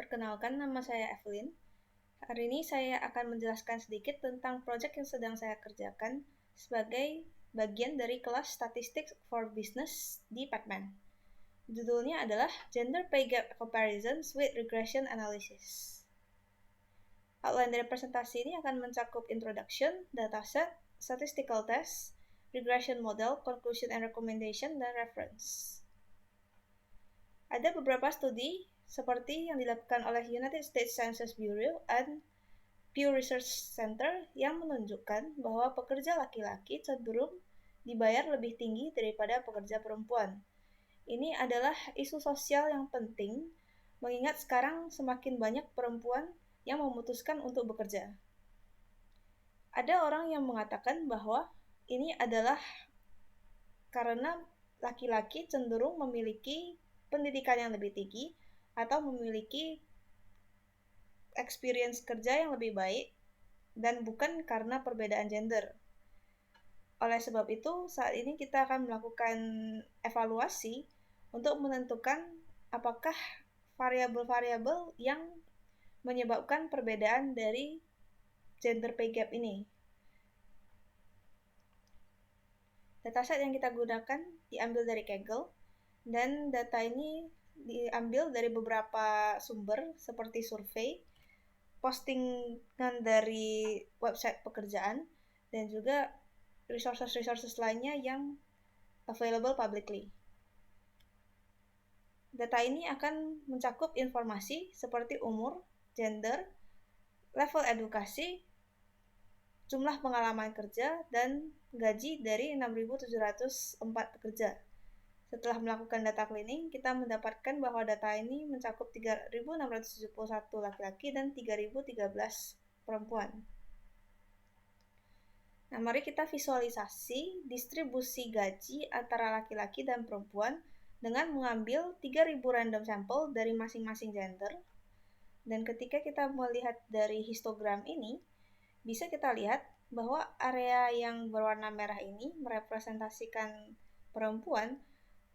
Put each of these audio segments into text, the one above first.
Perkenalkan, nama saya Evelyn. Hari ini saya akan menjelaskan sedikit tentang proyek yang sedang saya kerjakan sebagai bagian dari kelas Statistics for Business di Pacman. Judulnya adalah Gender Pay Gap Comparisons with Regression Analysis. Outline dari presentasi ini akan mencakup introduction, dataset, statistical test, regression model, conclusion and recommendation, dan reference. Ada beberapa studi seperti yang dilakukan oleh United States Census Bureau dan Pew Research Center yang menunjukkan bahwa pekerja laki-laki cenderung dibayar lebih tinggi daripada pekerja perempuan. Ini adalah isu sosial yang penting, mengingat sekarang semakin banyak perempuan yang memutuskan untuk bekerja. Ada orang yang mengatakan bahwa ini adalah karena laki-laki cenderung memiliki pendidikan yang lebih tinggi atau memiliki experience kerja yang lebih baik dan bukan karena perbedaan gender. Oleh sebab itu, saat ini kita akan melakukan evaluasi untuk menentukan apakah variabel-variabel yang menyebabkan perbedaan dari gender pay gap ini. Dataset yang kita gunakan diambil dari Kaggle, dan data ini diambil dari beberapa sumber seperti survei, postingan dari website pekerjaan, dan juga resources lainnya yang available publicly. Data ini akan mencakup informasi seperti umur, gender, level edukasi, jumlah pengalaman kerja, dan gaji dari 6.704 pekerja. Setelah melakukan data cleaning, kita mendapatkan bahwa data ini mencakup 3.671 laki-laki dan 3.013 perempuan. Nah, mari kita visualisasi distribusi gaji antara laki-laki dan perempuan dengan mengambil 3.000 random sampel dari masing-masing gender. Dan ketika kita melihat dari histogram ini, bisa kita lihat bahwa area yang berwarna merah ini merepresentasikan perempuan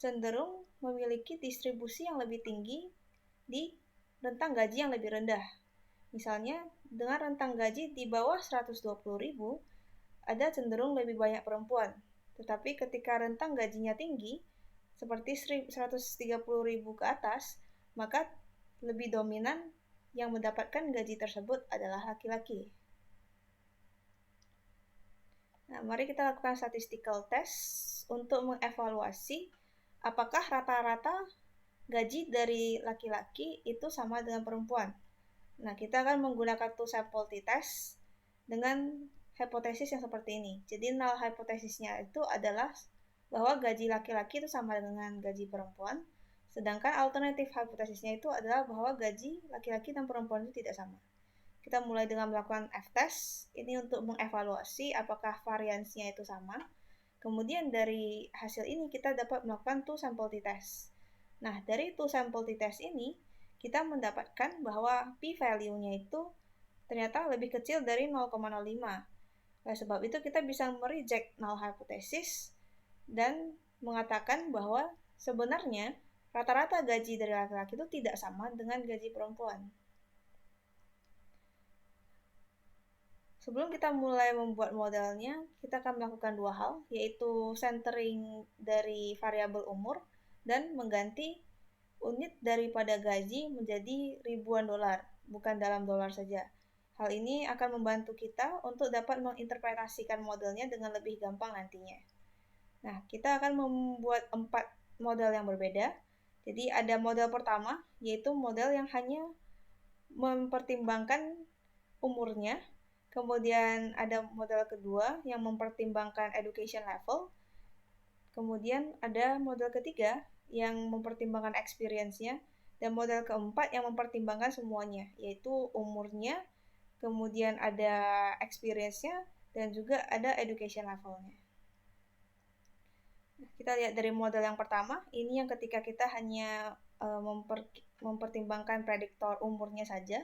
cenderung memiliki distribusi yang lebih tinggi di rentang gaji yang lebih rendah. Misalnya, dengan rentang gaji di bawah 120.000, ada cenderung lebih banyak perempuan. Tetapi ketika rentang gajinya tinggi, seperti 130.000 ke atas, maka lebih dominan yang mendapatkan gaji tersebut adalah laki-laki. Nah, mari kita lakukan statistical test untuk mengevaluasi apakah rata-rata gaji dari laki-laki itu sama dengan perempuan. Nah, kita akan menggunakan two sample t-test dengan hipotesis yang seperti ini. Jadi, null hipotesisnya itu adalah bahwa gaji laki-laki itu sama dengan gaji perempuan, sedangkan alternatif hipotesisnya itu adalah bahwa gaji laki-laki dan perempuan itu tidak sama. Kita mulai dengan melakukan F-test, ini untuk mengevaluasi apakah variansinya itu sama. Kemudian dari hasil ini kita dapat melakukan two sample t-test. Nah, dari two sample t-test ini, kita mendapatkan bahwa p-value-nya itu ternyata lebih kecil dari 0,05. Oleh sebab itu, kita bisa mereject null hypothesis dan mengatakan bahwa sebenarnya rata-rata gaji dari laki-laki itu tidak sama dengan gaji perempuan. Sebelum kita mulai membuat modelnya, kita akan melakukan dua hal, yaitu centering dari variabel umur dan mengganti unit daripada gaji menjadi ribuan dolar, bukan dalam dolar saja. Hal ini akan membantu kita untuk dapat menginterpretasikan modelnya dengan lebih gampang nantinya. Nah, kita akan membuat 4 model yang berbeda. Jadi ada model pertama, yaitu model yang hanya mempertimbangkan umurnya. Kemudian ada model kedua yang mempertimbangkan education level. Kemudian ada model ketiga yang mempertimbangkan experience-nya. Dan model keempat yang mempertimbangkan semuanya, yaitu umurnya, kemudian ada experience-nya, dan juga ada education level-nya. Kita lihat dari model yang pertama, ini yang ketika kita hanya mempertimbangkan prediktor umurnya saja.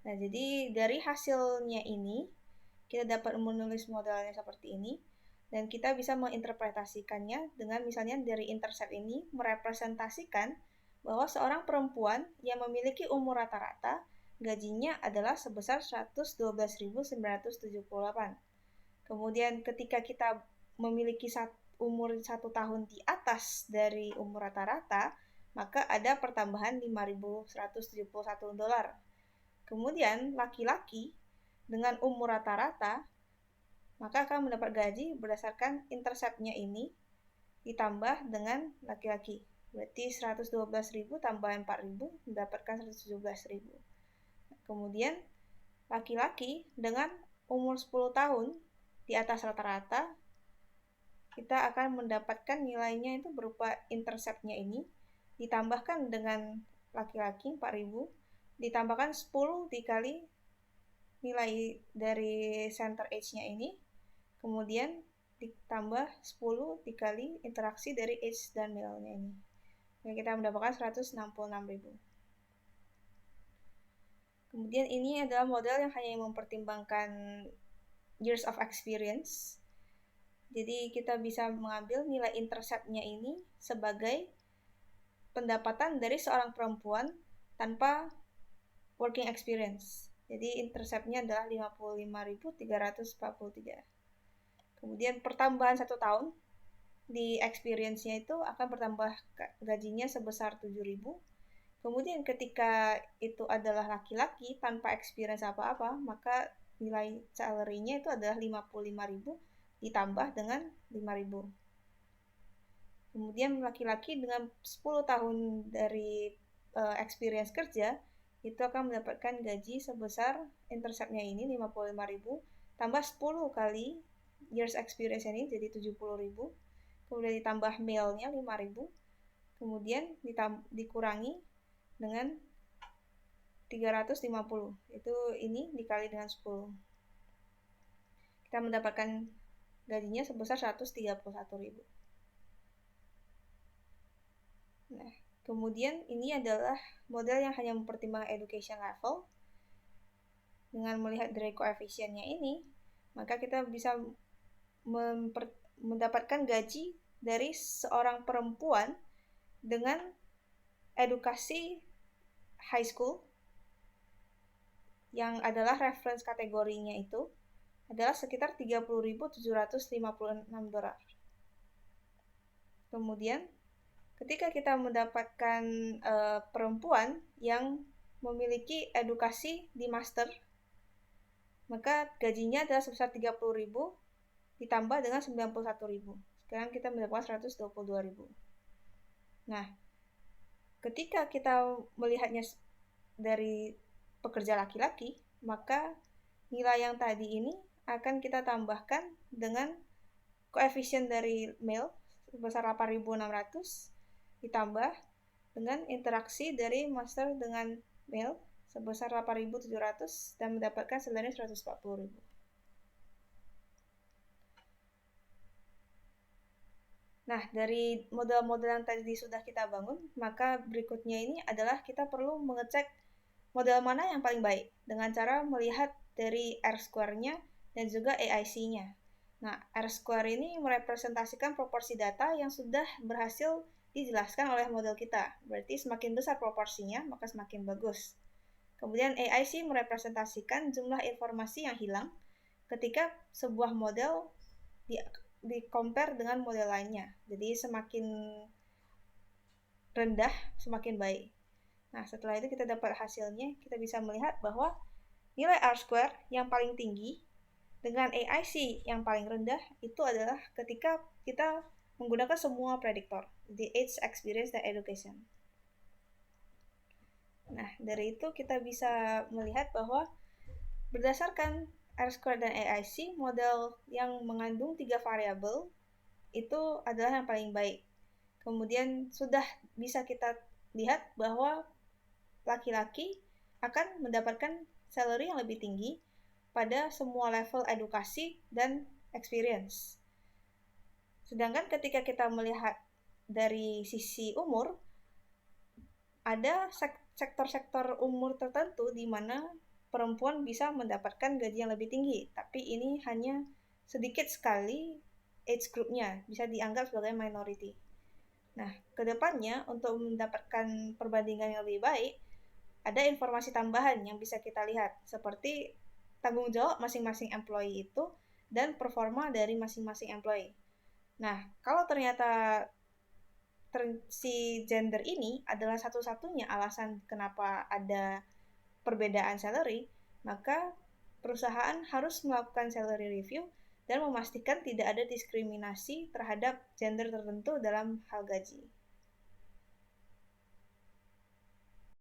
Nah, jadi dari hasilnya ini, kita dapat menulis modelnya seperti ini, dan kita bisa menginterpretasikannya dengan misalnya dari intercept ini merepresentasikan bahwa seorang perempuan yang memiliki umur rata-rata gajinya adalah sebesar 112.978. Kemudian ketika kita memiliki umur 1 tahun di atas dari umur rata-rata, maka ada pertambahan 5.171 dolar. Kemudian laki-laki dengan umur rata-rata maka akan mendapat gaji berdasarkan interceptnya ini ditambah dengan laki-laki. Berarti 112.000 tambah 4.000 mendapatkan 117.000. Kemudian laki-laki dengan umur 10 tahun di atas rata-rata, kita akan mendapatkan nilainya itu berupa interceptnya ini ditambahkan dengan laki-laki 4.000, ditambahkan 10 dikali nilai dari center age-nya ini, kemudian ditambah 10 dikali interaksi dari age dan male-nya ini. Dan kita mendapatkan 166.000. Kemudian ini adalah model yang hanya mempertimbangkan years of experience. Jadi kita bisa mengambil nilai intercept-nya ini sebagai pendapatan dari seorang perempuan tanpa working experience. Jadi intercept-nya adalah 55.343. Kemudian pertambahan 1 tahun di experience-nya itu akan bertambah gajinya sebesar 7.000. Kemudian ketika itu adalah laki-laki tanpa experience apa-apa, maka nilai salary-nya itu adalah 55.000 ditambah dengan 5.000. Kemudian laki-laki dengan 10 tahun dari experience kerja itu akan mendapatkan gaji sebesar intercept-nya ini 55.000 tambah 10 kali years experience ini jadi 70.000. Kemudian ditambah male-nya 5.000. Kemudian dikurangi dengan 350. Itu ini dikali dengan 10. Kita mendapatkan gajinya sebesar 131.000. Nah, kemudian ini adalah model yang hanya mempertimbangkan education level. Dengan melihat dari koefisiennya ini, maka kita bisa mendapatkan gaji dari seorang perempuan dengan edukasi high school yang adalah reference kategorinya itu adalah sekitar 30.756 dolar. Kemudian ketika kita mendapatkan perempuan yang memiliki edukasi di master, maka gajinya adalah sebesar 30.000 ditambah dengan 91.000. Sekarang kita mendapatkan 122.000. Nah, ketika kita melihatnya dari pekerja laki-laki, maka nilai yang tadi ini akan kita tambahkan dengan koefisien dari male sebesar 8.600 ditambah dengan interaksi dari master dengan male sebesar 8.700 dan mendapatkan sebenarnya 140.000. Nah, dari model-model yang tadi sudah kita bangun, maka berikutnya ini adalah kita perlu mengecek model mana yang paling baik dengan cara melihat dari R-square-nya dan juga AIC-nya. Nah, R-square ini merepresentasikan proporsi data yang sudah berhasil dijelaskan oleh model kita. Berarti semakin besar proporsinya, maka semakin bagus. Kemudian AIC merepresentasikan jumlah informasi yang hilang ketika sebuah model di-compare dengan model lainnya. Jadi semakin rendah, semakin baik. Nah, setelah itu kita dapat hasilnya, kita bisa melihat bahwa nilai R-square yang paling tinggi dengan AIC yang paling rendah itu adalah ketika kita menggunakan semua prediktor, the age, experience, dan education. Nah, dari itu kita bisa melihat bahwa berdasarkan R-square dan AIC, model yang mengandung 3 variabel itu adalah yang paling baik. Kemudian sudah bisa kita lihat bahwa laki-laki akan mendapatkan salary yang lebih tinggi pada semua level edukasi dan experience. Sedangkan ketika kita melihat dari sisi umur, ada sektor-sektor umur tertentu di mana perempuan bisa mendapatkan gaji yang lebih tinggi, tapi ini hanya sedikit sekali age group-nya, bisa dianggap sebagai minority. Nah, kedepannya untuk mendapatkan perbandingan yang lebih baik, ada informasi tambahan yang bisa kita lihat, seperti tanggung jawab masing-masing employee itu dan performa dari masing-masing employee. Nah, kalau ternyata si gender ini adalah satu-satunya alasan kenapa ada perbedaan salary, maka perusahaan harus melakukan salary review dan memastikan tidak ada diskriminasi terhadap gender tertentu dalam hal gaji.